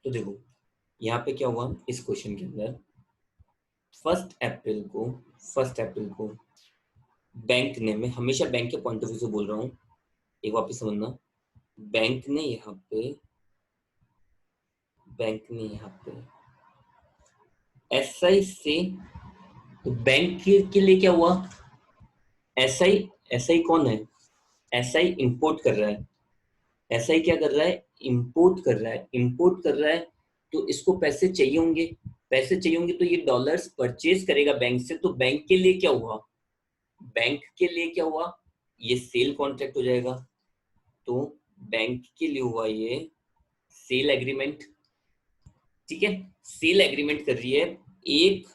तो देखो यहाँ पे क्या हुआ इस क्वेश्चन के अंदर, फर्स्ट अप्रैल को बैंक ने, मैं हमेशा बैंक के पॉइंट ऑफ व्यू से बोल रहा हूँ, एक वापस समझना, बैंक ने यहाँ पे एसआई से, तो बैंक के लिए क्या हुआ, एसआई, एसआई कौन है, एसआई इंपोर्ट कर रहा है, एसआई क्या कर रहा है, इंपोर्ट कर रहा है, तो इसको पैसे चाहिए होंगे, तो ये डॉलर्स परचेज करेगा बैंक से, तो बैंक के लिए क्या हुआ, ये सेल कॉन्ट्रैक्ट हो जाएगा, तो बैंक के लिए हुआ ये सेल एग्रीमेंट, ठीक है, सेल एग्रीमेंट कर रही है एक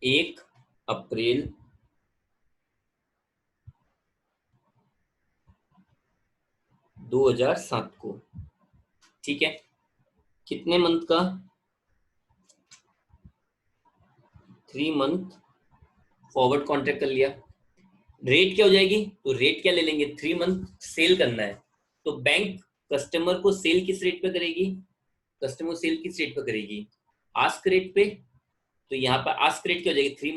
एक अप्रैल 2007 को, ठीक है, कितने मंथ का, 3 मंथ फॉरवर्ड कॉन्ट्रैक्ट कर लिया, रेट क्या हो जाएगी, तो रेट क्या ले लेंगे, 3 मंथ सेल करना है, तो बैंक कस्टमर को सेल किस रेट पे करेगी, आस्क रेट पे, तो यहाँ पर आस्क रेट क्या हो जाएगी, 3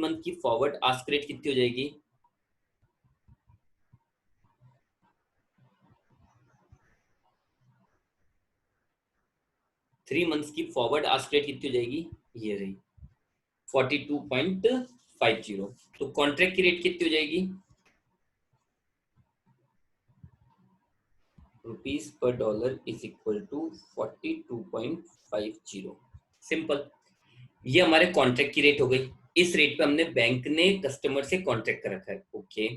मंथ की फॉरवर्ड आस्क रेट कितनी हो जाएगी, 3 मंथ्स की फॉरवर्ड आस्क रेट कितनी हो जाएगी, ये रही 42.50, तो कॉन्ट्रैक्ट की रेट कितनी हो जाएगी, rupees per dollar is equal to 42.50, simple, ये हमारे कॉन्ट्रैक्ट की रेट हो गई, इस रेट पे हमने बैंक ने कस्टमर से कॉन्ट्रैक्ट कर रखा है, ओके,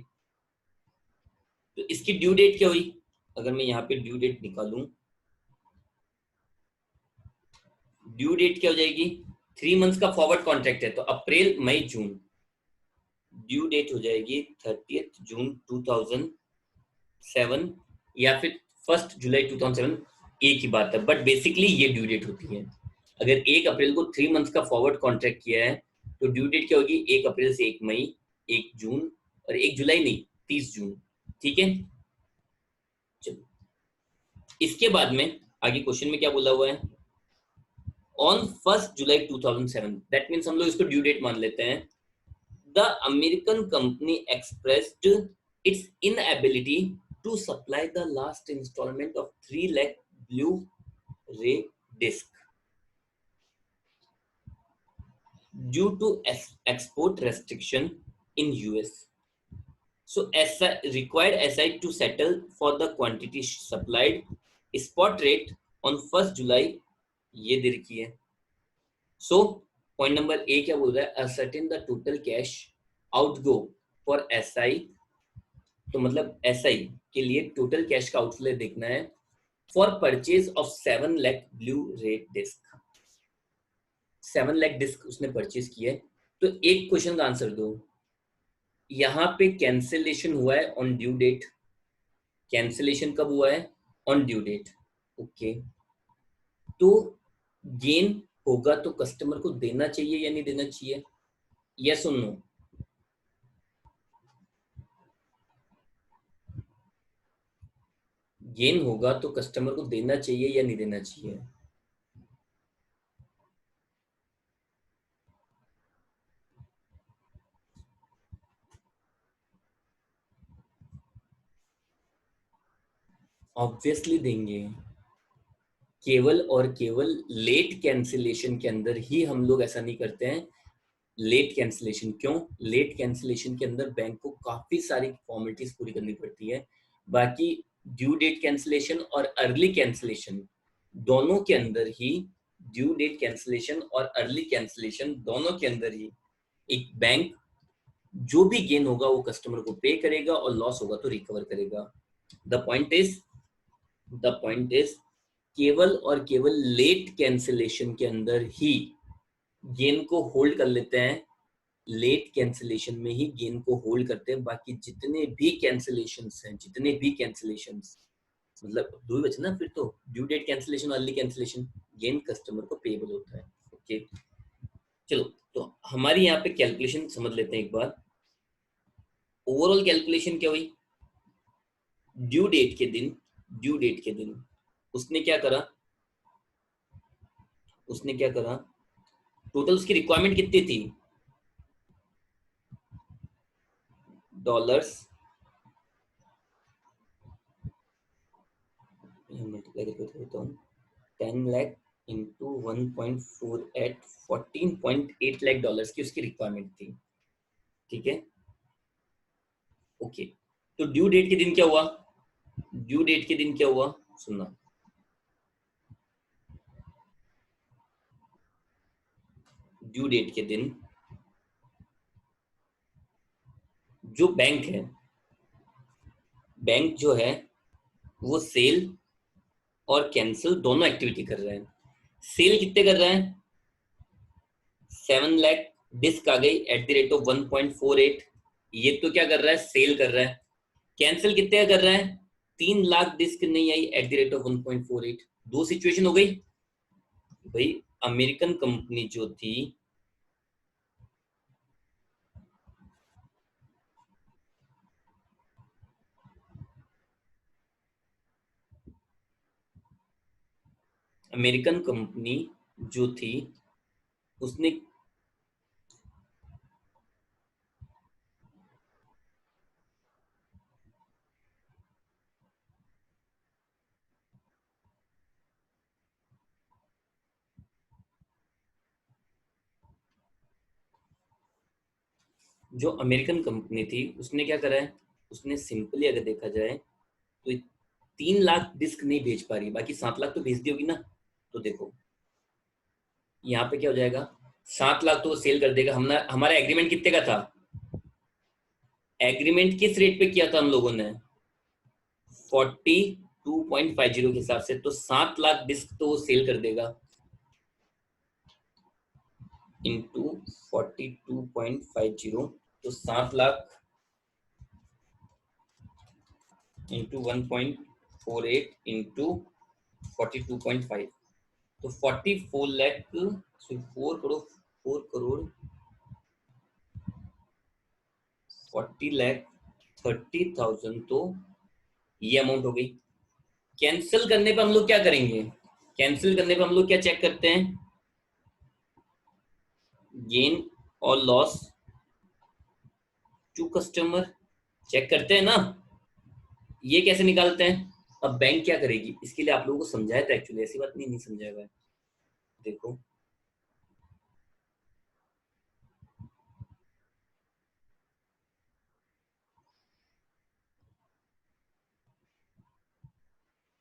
तो इसकी ड्यू डेट क्या हुई, अगर मैं यहाँ पे ड्यू डेट निकालूं, ड्यू डेट क्या हो जाएगी, 3 मंथ्स का फॉरवर्ड कॉन्ट्रैक्ट है, तो अप्रैल मई जून, ड्यू डेट हो जाएगी 30 जून 2007 या फिर 1 जुलाई 2007, एक ही बात है, बट बेसिकली ये ड्यू डेट होती है, अगर 1 अप्रैल को 3 मंथ्स का फॉरवर्ड कॉन्ट्रैक्ट किया है, तो ड्यू डेट क्या होगी, 1 अप्रैल से 1 मई, 1 जून, और 1 जुलाई नहीं, 30 जून, ठीक है, चलो, इसके बाद में आगे क्वेश्चन में क्या बोला हुआ है, ऑन 1 जुलाई 2007, दैट मीन्स हम लोग इसको ड्यू डेट मान लेते हैं, the American company expressed its inability to supply the last instalment of 3 lakh Blu-ray disc due to export restriction in US, so SI required SI to settle for the quantity supplied, spot rate on 1 जुलाई ये दे रखी है, so point number A क्या बोल रहा है, ascertain the total cash outgo for SI, तो मतलब SI के लिए टोटल कैश का आउटफ्लो देखना है, for purchase of 7 lakh blue red disc, 7 lakh disc उसने परचेज किया है, तो एक क्वेश्चन का आंसर दो, यहाँ पे कैंसिलेशन हुआ है ऑन ड्यू डेट, कैंसिलेशन कब हुआ है, ऑन ड्यू डेट, ओके, तो गेन होगा तो कस्टमर को देना चाहिए या नहीं देना चाहिए, यस और नो, गेन होगा तो कस्टमर को देना चाहिए या नहीं देना चाहिए, ऑब्वियसली देंगे, केवल और केवल लेट कैंसिलेशन के अंदर ही हम लोग ऐसा नहीं करते हैं, लेट कैंसिलेशन क्यों, लेट कैंसिलेशन के अंदर बैंक को काफी सारी फॉर्मेलिटीज पूरी करनी पड़ती है, बाकी ड्यू डेट कैंसिलेशन और अर्ली कैंसिलेशन दोनों के अंदर ही, ड्यू डेट कैंसिलेशन और अर्ली कैंसिलेशन दोनों के अंदर ही एक बैंक जो भी गेन होगा वो कस्टमर को पे करेगा और लॉस होगा तो रिकवर करेगा, द पॉइंट इज केवल और केवल लेट कैंसिलेशन के अंदर ही गेन को होल्ड कर लेते हैं, लेट कैंसिलेशन में ही गेन को होल्ड करते हैं, बाकी जितने भी कैंसिलेशंस हैं, मतलब दो ही बचे ना फिर तो, due date cancellation, early cancellation, gain customer को पेबल होता है, ओके, चलो, तो हमारी यहाँ पे कैलकुलेशन समझ लेते हैं एक बार, ओवरऑल कैलकुलेशन क्या हुई, ड्यू डेट के दिन उसने क्या करा, टोटल उसकी रिक्वायरमेंट कितनी थी, डॉलर्स मल्टीप्लाई करके देता हूँ, 10 लाख इंटू 1.48 14.8 लाख डॉलर्स की उसकी रिक्वायरमेंट थी। ठीक है, ओके। तो ड्यू डेट के दिन क्या हुआ, सुनना, ड्यू डेट के दिन जो बैंक जो है वो सेल और कैंसिल दोनों एक्टिविटी कर रहा है। सेल कितने कर रहा है, 7 लाख डिस्क आ गई एट द रेट ऑफ 1.48, ये तो क्या कर रहा है, सेल कर रहा है। कैंसिल कितने का कर रहा है, 3 लाख डिस्क नहीं आई एट द रेट ऑफ 1.48। दो सिचुएशन हो गई भाई। अमेरिकन कंपनी जो थी, उसने जो अमेरिकन कंपनी थी उसने क्या करा है, उसने सिंपली अगर देखा जाए तो 3 लाख डिस्क नहीं भेज पा रही, बाकी 7 लाख तो भेज दी होगी ना। तो देखो यहाँ पे क्या हो जाएगा, 7 लाख तो वो सेल कर देगा। हमारा एग्रीमेंट कितने का था, एग्रीमेंट किस रेट पे किया था हम लोगों ने, 42.50 के हिसाब से, तो 7 लाख डिस्क तो वो सेल कर देगा इंटू 42.50, तो 7 लाख इंटू 1.48 इंटू 42.5, तो 44 लाख, 4 करोड़ 40 लाख 30,000, तो ये अमाउंट हो गई। कैंसिल करने पे हम लोग क्या करेंगे, क्या चेक करते हैं, गेन और लॉस टू कस्टमर चेक करते हैं ना। ये कैसे निकालते हैं, अब बैंक क्या करेगी, इसके लिए आप लोगों को समझाया था एक्चुअली, ऐसी बात नहीं समझाया हुआ है। देखो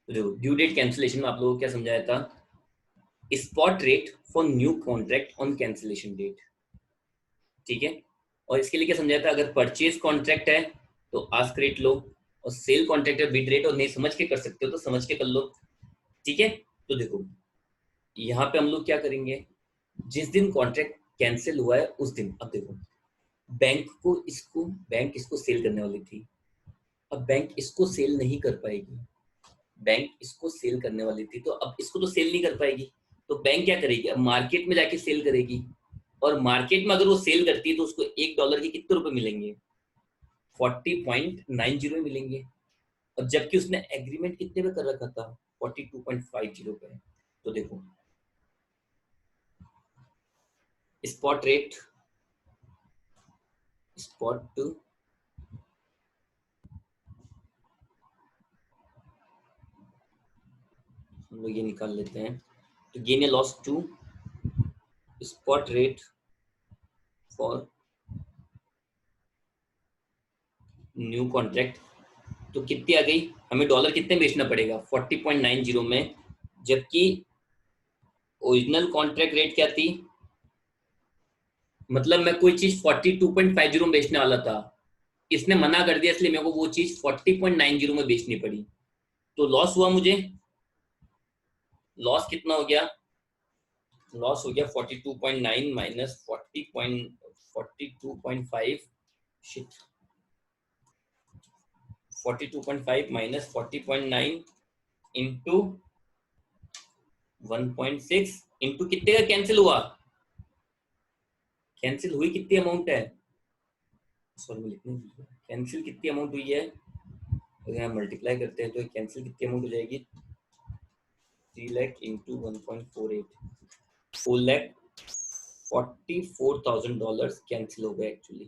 ड्यू डेट कैंसिलेशन में आप लोगों को क्या समझाया था, spot rate for new contract on cancellation date. ठीक है, और इसके लिए क्या समझाया था, अगर परचेज कॉन्ट्रैक्ट है तो आस्क रेट लो, और सेल कॉन्ट्रैक्ट है बिड रेट, और नहीं समझ के कर सकते हो तो समझ के कर लो। ठीक है, तो देखो यहाँ पे हम लोग क्या करेंगे, जिस दिन कॉन्ट्रैक्ट कैंसिल हुआ है उस दिन, अब देखो बैंक इसको सेल करने वाली थी, अब बैंक इसको सेल नहीं कर पाएगी, बैंक इसको सेल करने वाली थी, तो अब इसको तो सेल नहीं कर पाएगी, तो बैंक क्या करेगी, अब मार्केट में जाके सेल करेगी, और मार्केट में अगर वो सेल करती है तो उसको $1 के कितने रुपए मिलेंगे, 40.90 मिलेंगे, और जबकि उसने एग्रीमेंट कितने पे कर रखा था, 42.50 पे। तो देखो स्पॉट रेट, स्पॉट हम लोग ये निकाल लेते हैं, तो गेन या loss to spot rate for new contract, तो कितनी आ गई, हमें डॉलर कितने बेचना पड़ेगा 40.90 में, जबकि ओरिजिनल कॉन्ट्रैक्ट रेट क्या थी, मतलब मैं कोई चीज 42.50 में बेचने वाला था, इसने मना कर दिया, इसलिए मेरे को वो चीज 40.90 में बेचनी पड़ी, तो लॉस हुआ मुझे, लॉस कितना हो गया, लॉस हो गया 42.9 minus 42.5, shit 42.5 minus 40.9 into 1.6 into कितने का कैंसिल हुआ, कैंसिल हुई कितनी अमाउंट है, सॉरी मैं लिखने कैंसिल कितनी अमाउंट हुई है, अगर हम मल्टीप्लाई करते हैं तो कैंसिल कितनी अमाउंट हो जाएगी, 3 लाख इंटू 1.48, 4,44,000 कैंसिल हो गए एक्चुअली।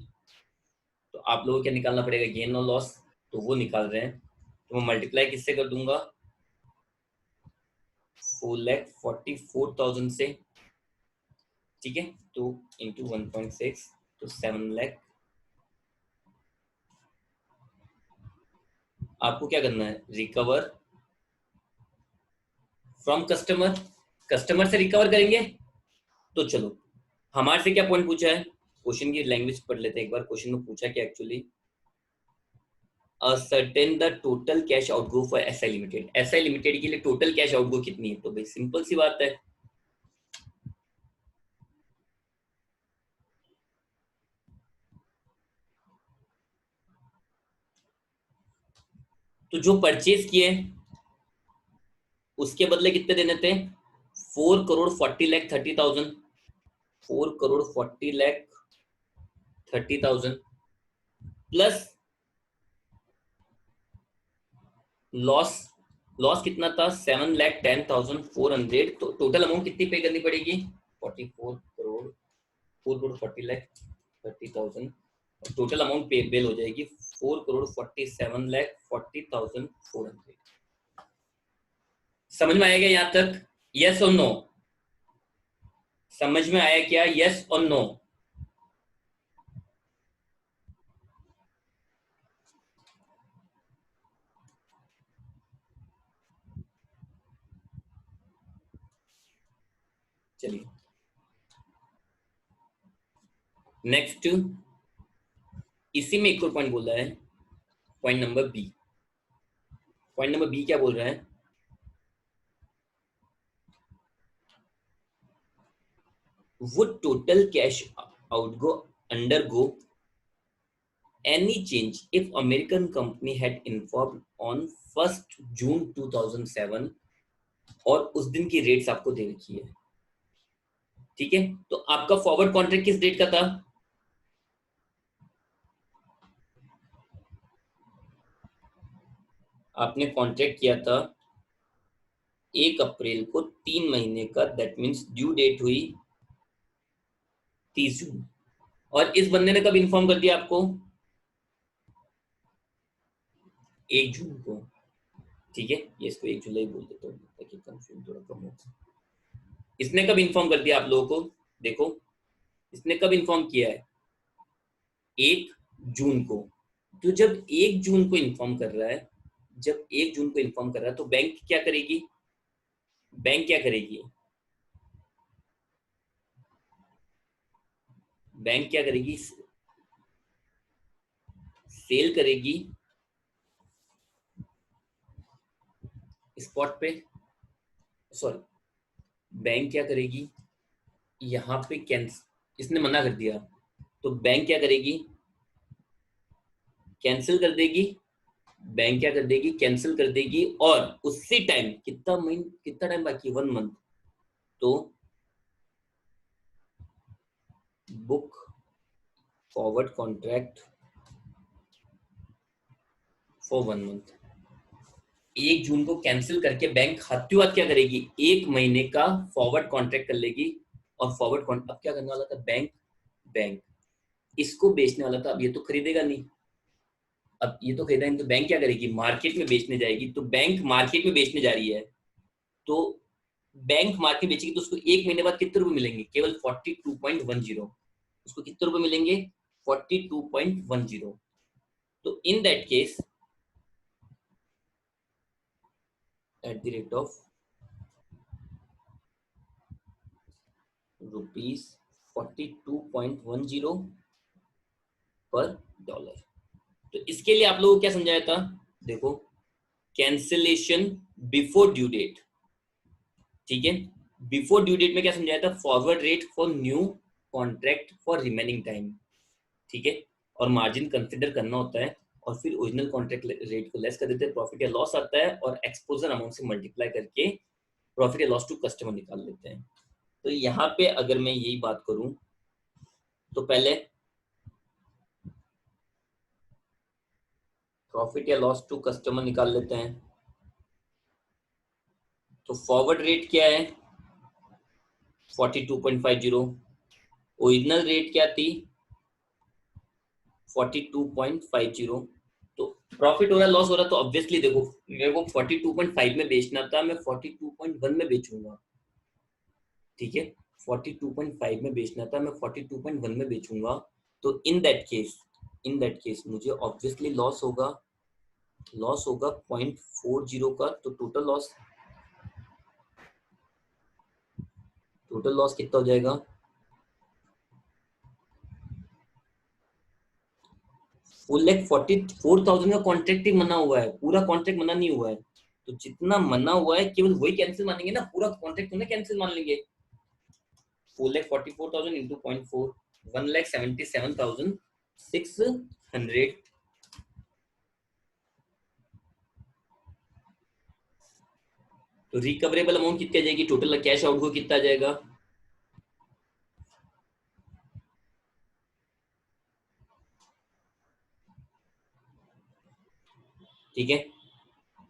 तो आप लोगों को क्या निकालना पड़ेगा, गेन और लॉस, तो वो निकाल रहे हैं, तो मैं मल्टीप्लाई किससे कर दूंगा, 4,44,000 से, ठीक है, तो इंटू 1.6, तो 7 लाख। आपको क्या करना है, रिकवर फ्रॉम कस्टमर, कस्टमर से रिकवर करेंगे। तो चलो, हमारे से क्या पॉइंट पूछा है, क्वेश्चन की लैंग्वेज पढ़ लेते हैं एक बार, क्वेश्चन में पूछा क्या actually, ascertain the total cash outgo for SI limited, SI limited के लिए टोटल कैश आउटगो कितनी है, तो भाई सिंपल सी बात है, तो जो परचेज किए उसके बदले कितने देने थे, 4,40,30,000, 4,40,30,000 प्लस लॉस, लॉस कितना था, 7,10,400, तो टोटल अमाउंट कितनी पे करनी पड़ेगी, 44 करोड़, 4,40,30,000, टोटल अमाउंट पे बिल हो जाएगी 4,47,40,400। समझ में आएगा यहाँ तक, यस और नो, समझ में आया क्या, यस और नो। चलिए नेक्स्ट, इसी में एक और पॉइंट बोल रहा है, point number B, point number B क्या बोल रहा है, would total cash outgo undergo any change if American company had informed on 1st June 2007, और उस दिन की रेट्स आपको दे रखी है, ठीक है, तो आपका फॉरवर्ड कॉन्ट्रैक्ट किस डेट का था, आपने कॉन्ट्रैक्ट किया था 1 अप्रैल को, 3 महीने का, दैट मींस ड्यू डेट हुई 30 जून, और इस बंदे ने कब इन्फॉर्म कर दिया आपको, 1 जून को, ठीक है, ये इसको 1 जुलाई बोल देता हूँ ताकि कंफ्यूजन थोड़ा कम हो। इसने कब इन्फॉर्म कर दिया आप लोगों को, देखो इसने कब इन्फॉर्म किया है, 1 जून को, तो जब 1 जून को इन्फॉर्म कर रहा है, जब 1 जून को इन्फॉर्म कर रहा है, तो बैंक क्या करेगी, बैंक क्या करेगी, बैंक क्या करेगी, सेल करेगी स्पॉट पे, सॉरी, बैंक क्या करेगी, यहाँ पे कैंसिल, इसने मना कर दिया, तो बैंक क्या करेगी, कैंसिल कर देगी, बैंक क्या कर देगी, कैंसिल कर देगी, और उसी टाइम कितना टाइम बाकी, 1 मंथ, तो book forward contract for 1 month, 1 जून को कैंसिल करके बैंक हाथों हाथ क्या करेगी, 1 महीने का फॉरवर्ड कॉन्ट्रैक्ट कर लेगी, और फॉरवर्ड कॉन्ट्रैक्ट अब क्या करने वाला था बैंक, बैंक इसको बेचने वाला था, अब ये तो खरीदेगा नहीं, अब ये तो खरीदा नहीं, तो बैंक क्या करेगी, मार्केट में बेचने जाएगी, तो बैंक मार्केट में बेचने जा रही है, तो बैंक मार्केट बेचेगी, तो उसको 1 महीने बाद कितने रुपए मिलेंगे, केवल 42.10, उसको कितने रुपए मिलेंगे, 42.10, तो in that case at the rate of rupees 42.10 पर डॉलर। तो इसके लिए आप लोगों को क्या समझाया था, देखो, कैंसिलेशन बिफोर ड्यू डेट, ठीक है, बिफोर ड्यू डेट में क्या समझाया था, forward rate for new contract for remaining time, ठीक है, और मार्जिन कंसिडर करना होता है, और फिर ओरिजिनल कॉन्ट्रैक्ट रेट को लेस कर देते हैं, प्रॉफिट या लॉस आता है, और एक्सपोजर अमाउंट से मल्टीप्लाई करके प्रॉफिट या लॉस टू कस्टमर निकाल लेते हैं। तो यहाँ पे अगर मैं यही बात करूं, तो पहले प्रॉफिट या लॉस टू कस्टमर निकाल लेते हैं। तो फॉरवर्ड रेट क्या है 42.50, ओरिजिनल रेट क्या थी 42.50। तो प्रॉफिट हो रहा लॉस हो रहा, तो ऑब्वियसली देखो मेरे को 42.5 में बेचना था, मैं 42.1 में बेचूंगा, ठीक है। 42.5 में बेचना था, मैं 42.1 में बेचूंगा। तो इन दैट केस मुझे ऑब्वियसली लॉस होगा 0.40 का। तो टोटल लॉस कितना हो जाएगा 4,44,000 का कॉन्ट्रैक्ट ही मना हुआ है, पूरा कॉन्ट्रैक्ट मना नहीं हुआ है। तो जितना मना हुआ है केवल वही कैंसिल मानेंगे ना, पूरा कॉन्ट्रैक्ट उन्हें कैंसिल मान लेंगे। 4,44,000 इंटू 0.4, 1,77,600। तो रिकवरेबल अमाउंट कितना जाएगी, टोटल कैश आउटगो कितना जाएगा, ठीक है।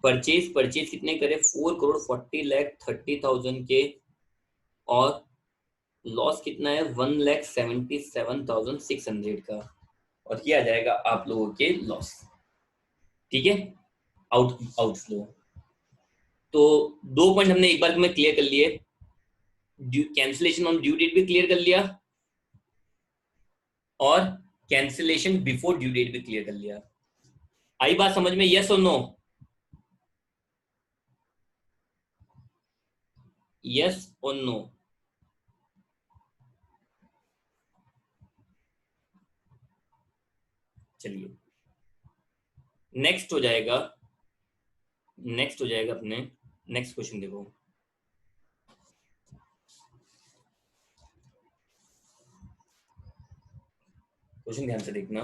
परचेज कितने करे 4,40,30,000 के, और लॉस कितना है 1,77,600 का, और ये आ जाएगा आप लोगों के लॉस, ठीक है, आउटफ्लो। तो 2 पॉइंट हमने एक बार में क्लियर कर लिए, कैंसिलेशन ऑन ड्यू डेट भी क्लियर कर लिया, और कैंसिलेशन बिफोर ड्यू डेट भी क्लियर कर लिया। आई बात समझ में, यस और नो, यस और नो। चलिए नेक्स्ट हो जाएगा अपने नेक्स्ट क्वेश्चन देखो। क्वेश्चन ध्यान से देखना।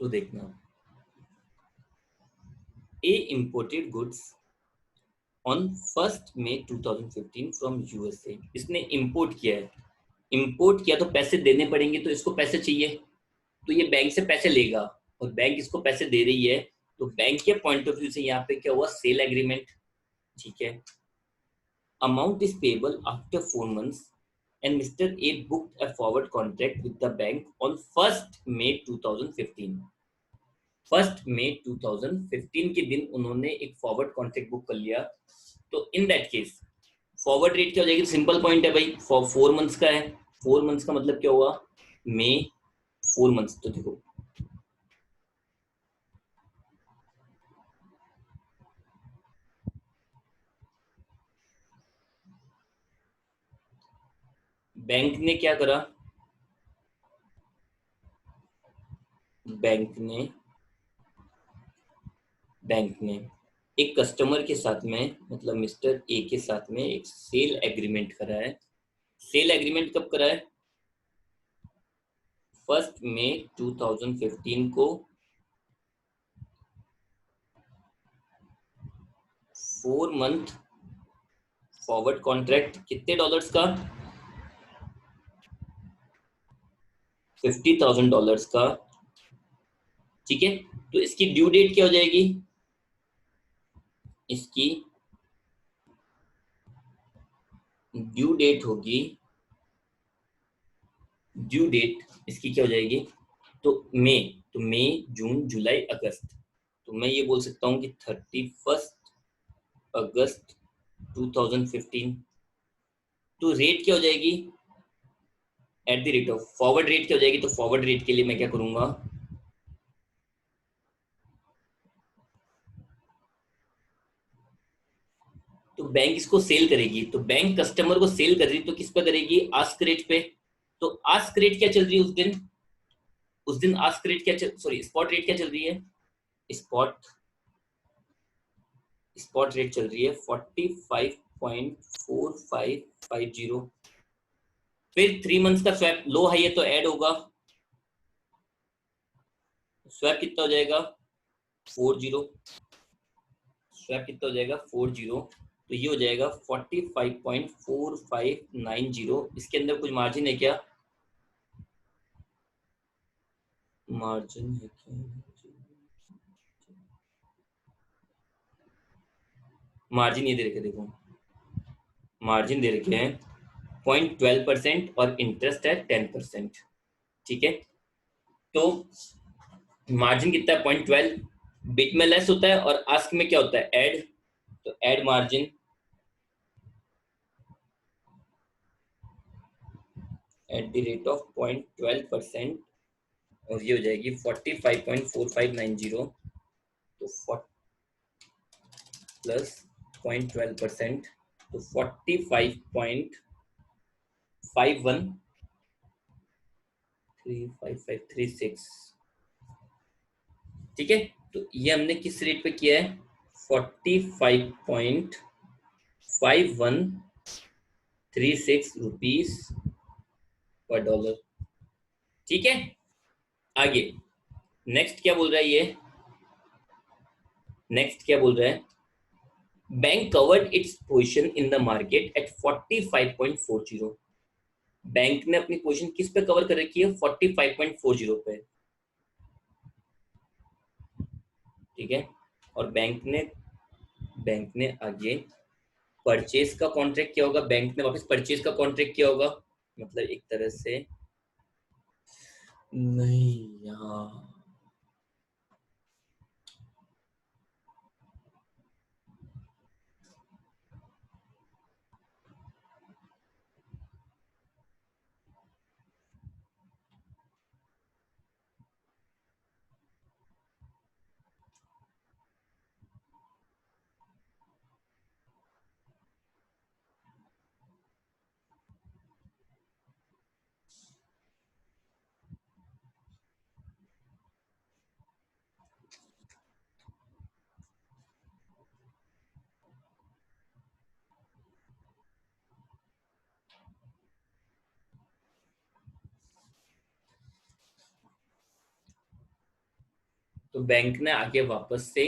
तो देखना, A imported goods on 1 May 2015 from USA. इसने इंपोर्ट किया है, इंपोर्ट किया तो पैसे देने पड़ेंगे, तो इसको पैसे चाहिए, तो ये बैंक से पैसे लेगा, और बैंक इसको पैसे दे रही है। तो बैंक के पॉइंट ऑफ व्यू से यहाँ पे क्या हुआ, सेल एग्रीमेंट, ठीक है। Amount is payable after 4 months and Mr. A booked a forward contract with the bank on 1 May 2015। 1 May 2015 के दिन उन्होंने एक फॉरवर्ड कॉन्ट्रैक्ट बुक कर लिया। तो in that case forward rate क्या हो जाएगी, सिंपल पॉइंट है भाई, 4 months का है, 4 months का मतलब क्या हुआ मई 4 months। तो देखो बैंक ने क्या करा, बैंक ने एक कस्टमर के साथ में, मतलब मिस्टर ए के साथ में एक सेल एग्रीमेंट करा है। सेल एग्रीमेंट कब करा है 1 मई 2015 को, 4 month फॉरवर्ड कॉन्ट्रैक्ट कितने डॉलर्स का, $50,000 का, ठीक है। तो इसकी ड्यू डेट क्या हो जाएगी, इसकी ड्यू डेट होगी, ड्यू डेट इसकी क्या हो जाएगी, तो मई जून जुलाई अगस्त। तो मैं ये बोल सकता हूँ कि 31 अगस्त 2015। तो रेट क्या हो जाएगी at the rate of, forward rate क्या हो जाएगी, तो फॉरवर्ड रेट के लिए मैं क्या करूंगा, तो बैंक इसको सेल करेगी, तो बैंक कस्टमर को सेल कर रही, तो किस पे करेगी, आस्क रेट पे। तो आस्क रेट क्या चल रही है उस दिन आस्क रेट क्या सॉरी स्पॉट रेट क्या चल रही है, स्पॉट स्पॉट रेट चल रही है 45.4550। फिर 3 months का स्वैप लो हाई है तो ऐड होगा, स्वैप कितना हो जाएगा 40, स्वैप कितना हो जाएगा 40, तो ये हो जाएगा 45.4590। इसके अंदर कुछ मार्जिन है क्या? मार्जिन है क्या? मार्जिन ये दे रखे, देखो मार्जिन दे रखे हैं 0.12% और इंटरेस्ट है 10%। ठीक है, तो मार्जिन कितना है 0.12, बिट में लेस होता है और आस्क में क्या होता है ऐड, तो add margin at the rate of 0.12%, और ये हो जाएगी 45.4590, तो 40 प्लस 0.12%, तो 45.513536। ठीक है, तो ये हमने किस रेट पे किया है? 45.5136 पर डॉलर। ठीक है, आगे नेक्स्ट क्या बोल रहा है ये? नेक्स्ट क्या बोल रहा है? Bank covered its position in the market at 45.40। Bank ने अपनी पोजीशन किस पे कवर कर रखी है? 45.40 पे। ठीक है, और बैंक ने आगे परचेज का कॉन्ट्रैक्ट किया होगा, बैंक ने वापस परचेज का कॉन्ट्रैक्ट किया होगा, मतलब एक तरह से नहीं यार, तो बैंक ने आगे वापस से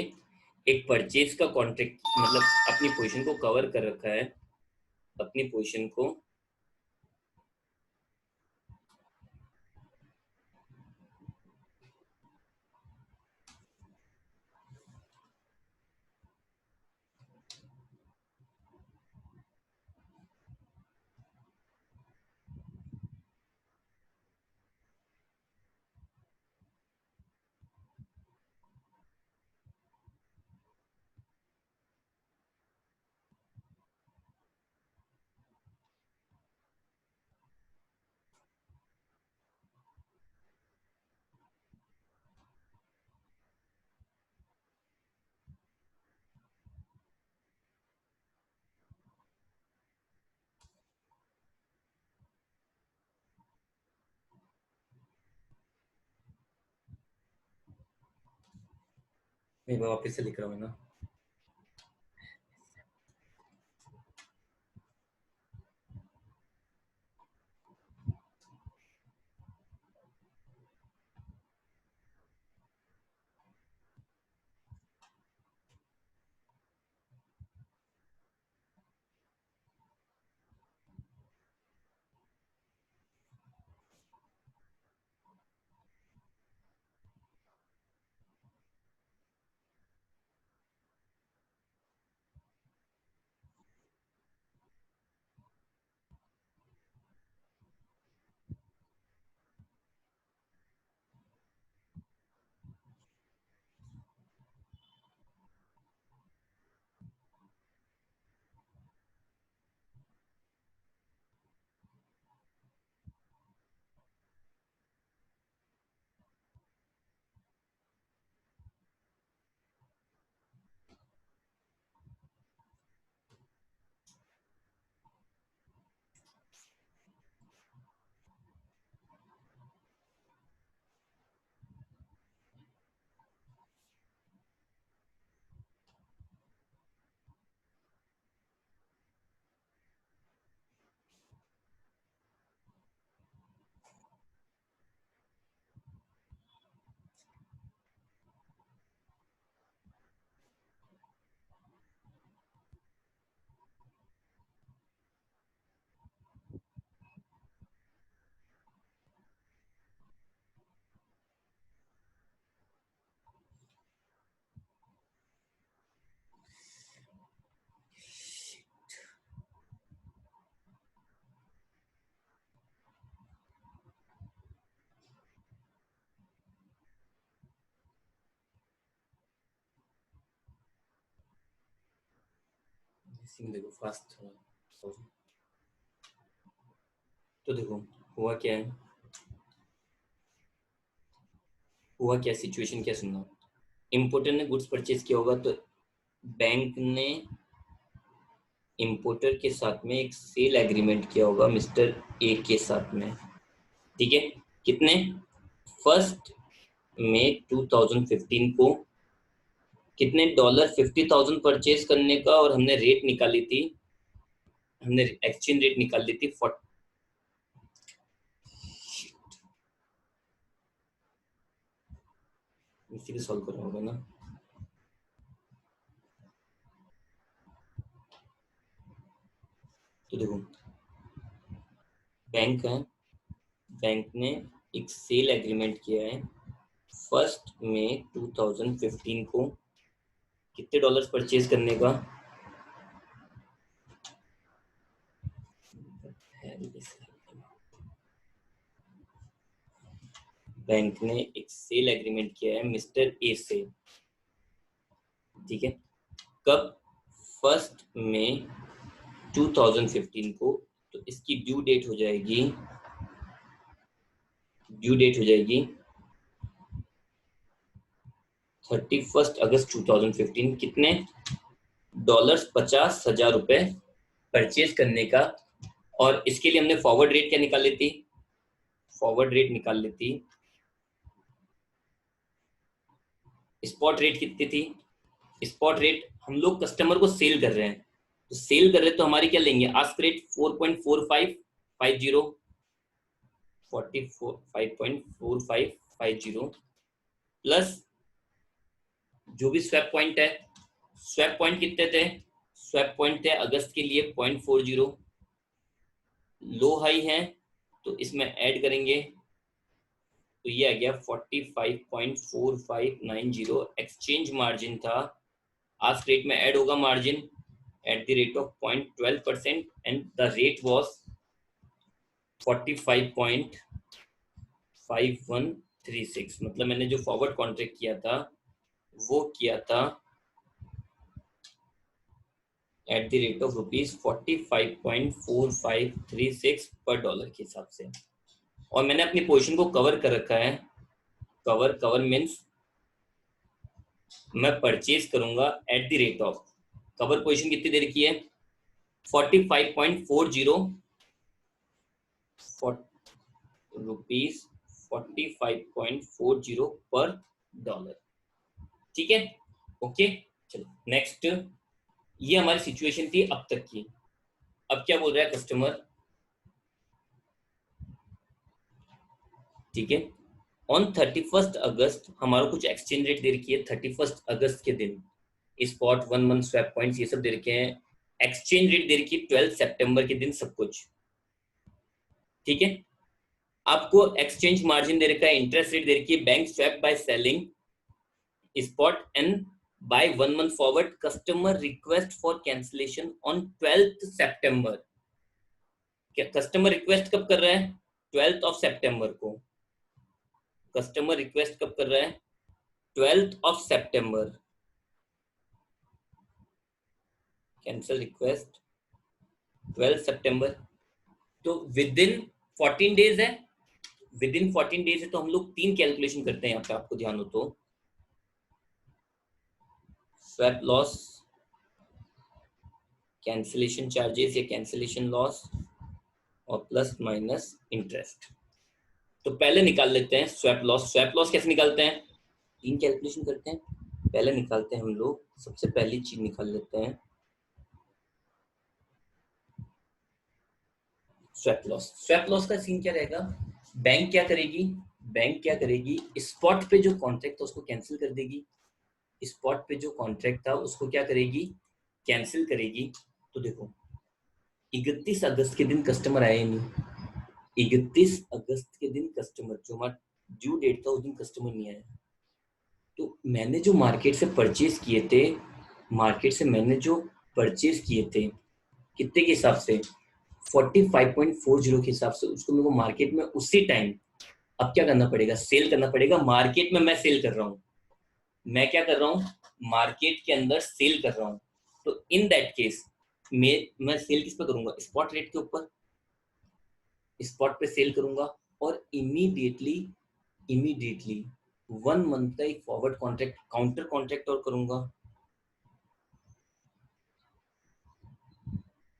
एक परचेज का कॉन्ट्रैक्ट, मतलब अपनी पोजीशन को कवर कर रखा है, अपनी पोजीशन को। मैं वापस से लिख रहा हूँ ना। देखो फास्ट थोड़ा। तो देखो हुआ क्या है, हुआ क्या, सिचुएशन क्या सुनना। इम्पोर्टर ने गुड्स परचेज किया होगा, तो बैंक ने इम्पोर्टर के साथ में एक सेल एग्रीमेंट किया होगा मिस्टर ए के साथ में। ठीक है, कितने, 1 मई 2015 को कितने डॉलर 50,000 परचेज करने का, और हमने रेट निकाली थी, हमने एक्सचेंज रेट निकाल ली थी 40। इसी को सॉल्व करना होगा ना। तो देखो बैंक है, बैंक ने एक सेल एग्रीमेंट किया है 1 मई 2015 को कितने डॉलर्स परचेज करने का। बैंक ने एक सेल एग्रीमेंट किया है मिस्टर ए से। ठीक है, कब, 1 मई 2015 को। तो इसकी ड्यू डेट हो जाएगी, ड्यू डेट हो जाएगी 31 अगस्त 2015। कितने डॉलर्स, 50,000 रुपए परचेज करने का। और इसके लिए हमने फॉरवर्ड रेट क्या निकाल ली थी, फॉरवर्ड रेट निकाल ली थी, स्पॉट रेट कितनी थी, स्पॉट रेट हम लोग कस्टमर को सेल कर रहे हैं, तो सेल कर रहे हैं तो हमारी क्या लेंगे, आस्क रेट 4.4550, 5.4550 प्लस जो भी स्वैप पॉइंट है, स्वैप पॉइंट कितने थे, स्वैप पॉइंट थे अगस्त के लिए 0.40, लो हाई है तो इसमें ऐड करेंगे, तो ये आ गया 45.4590। एक्सचेंज मार्जिन था, आज रेट में ऐड होगा margin at the rate of 0.12% and the rate was 45.5136। मतलब मैंने जो फॉरवर्ड कॉन्ट्रैक्ट किया था वो किया था एट द रेट ऑफ ₹45.4536 पर डॉलर के हिसाब से, और मैंने अपनी पोजीशन को कवर कर रखा है। कवर मीन्स मैं परचेज करूंगा at the rate of, cover position कितनी देर की है, 45.40 रुपीज 45.40 पर डॉलर। ठीक है, ओके, चलो नेक्स्ट। ये हमारी सिचुएशन थी अब तक की। अब क्या बोल रहा है कस्टमर, ठीक है, ऑन 31 अगस्त हमारा कुछ एक्सचेंज रेट दे रखी है, 31 अगस्त के दिन स्पॉट 1 मंथ स्वैप पॉइंट्स ये सब दे रखे हैं, एक्सचेंज रेट दे रखी है 12 सितंबर के दिन सब कुछ। ठीक है, आपको एक्सचेंज मार्जिन दे रखा है, इंटरेस्ट रेट दे रखी है, bank swap buy selling spot and buy 1 month forward, customer request for cancellation on 12 सितंबर। कस्टमर रिक्वेस्ट कब कर रहा है, 12 सितंबर को। कस्टमर रिक्वेस्ट कब कर रहा है, 12 सितंबर। कैंसिल रिक्वेस्ट 12 सितंबर, तो विद इन 14 डेज है, विद इन 14 डेज है, तो हम लोग 3 कैलकुलेशन करते हैं यहाँ पे, आपको ध्यान हो तो, स्वैप लॉस, कैंसिलेशन चार्जेस या कैंसिलेशन लॉस, और प्लस माइनस इंटरेस्ट। तो पहले निकाल लेते हैं स्वैप लॉस। स्वैप लॉस कैसे निकालते हैं, 3 कैलकुलेशन करते हैं। पहले निकालते हैं हम लोग, सबसे पहली चीज निकाल लेते हैं स्वैप लॉस। स्वैप लॉस का सीन क्या रहेगा, बैंक क्या करेगी, बैंक क्या करेगी, स्पॉट पे जो कॉन्ट्रैक्ट था उसको कैंसिल कर देगी, स्पॉट पे जो कॉन्ट्रैक्ट था उसको क्या करेगी, कैंसिल करेगी। तो देखो 31 अगस्त के दिन कस्टमर आए नहीं, 31 अगस्त के दिन कस्टमर, जो हमारा ड्यू डेट था उस दिन कस्टमर नहीं आया, तो मैंने जो मार्केट से परचेज किए थे, मार्केट से मैंने जो परचेज किए थे कितने के हिसाब से, 45.40 के हिसाब से, उसको मेरे को मार्केट में उसी टाइम अब क्या करना पड़ेगा, सेल करना पड़ेगा। मार्केट में मैं सेल कर रहा हूँ, मैं क्या कर रहा हूँ, मार्केट के अंदर सेल कर रहा हूँ। तो इन दैट केस मैं सेल किस पे करूंगा, स्पॉट रेट के ऊपर, स्पॉट पे सेल करूंगा और इमीडिएटली 1 मंथ का एक फॉरवर्ड कॉन्ट्रैक्ट, काउंटर कॉन्ट्रैक्ट और करूंगा,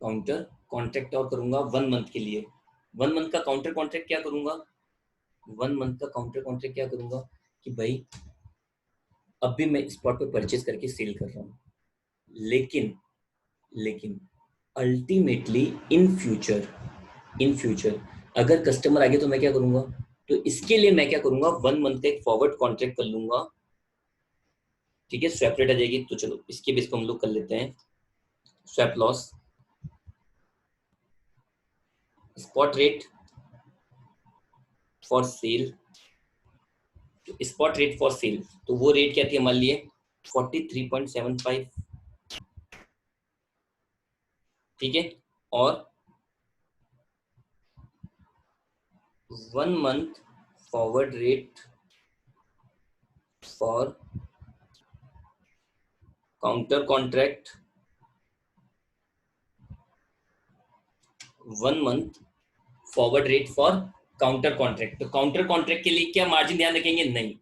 काउंटर कॉन्ट्रैक्ट और करूंगा 1 मंथ के लिए। 1 मंथ का काउंटर कॉन्ट्रैक्ट क्या करूंगा, 1 मंथ का काउंटर कॉन्ट्रैक्ट क्या करूंगा कि भाई अब भी मैं स्पॉट पे परचेज करके सेल कर रहा हूँ, लेकिन लेकिन अल्टीमेटली इन फ्यूचर अगर कस्टमर आ गया तो मैं क्या करूंगा, तो इसके लिए मैं क्या करूंगा, 1 मंथ का एक फॉरवर्ड कॉन्ट्रैक्ट कर लूंगा। ठीक है, स्वैप रेट आ जाएगी, तो चलो इसके बेस पे हम लोग कर लेते हैं swap loss, spot rate for sale. Spot rate for sale, तो वो रेट क्या थी हमारे लिए 43.75। ठीक है, और 1 month forward rate for counter contract, 1 month forward rate for counter contract. तो काउंटर कॉन्ट्रैक्ट के लिए क्या मार्जिन ध्यान रखेंगे, नहीं,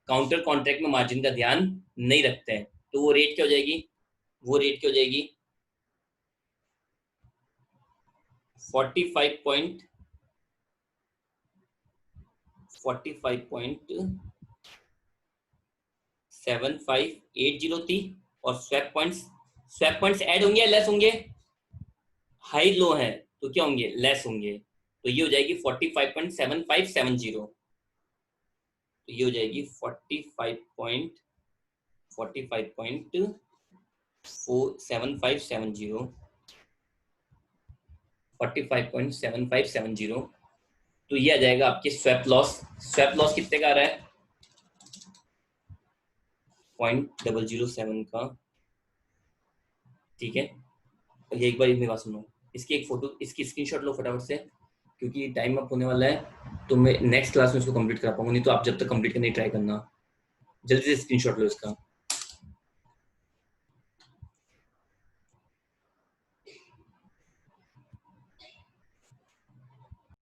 काउंटर कॉन्ट्रैक्ट में मार्जिन का ध्यान नहीं रखते हैं, तो वो रेट क्या हो जाएगी, वो रेट क्या हो जाएगी 45.7580 थी। और स्वैप पॉइंट्स ऐड होंगे या लेस होंगे, हाई लो है तो क्या होंगे, लेस होंगे, तो ये हो जाएगी 45.7570। तो ये हो जाएगी 45.7570, 45.7570। तो ये आ जाएगा आपके स्वैप लॉस। स्वैप लॉस कितने का आ रहा है, 0.007 का। ठीक है, ये एक बार मेरी बात सुनो, इसकी एक फोटो, इसकी स्क्रीनशॉट लो फटाफट से, क्योंकि टाइम अप होने वाला है, तो मैं नेक्स्ट क्लास में इसको कंप्लीट कर पाऊंगा, नहीं तो आप जब तक कंप्लीट करने ट्राई करना, जल्दी से स्क्रीनशॉट लो इसका।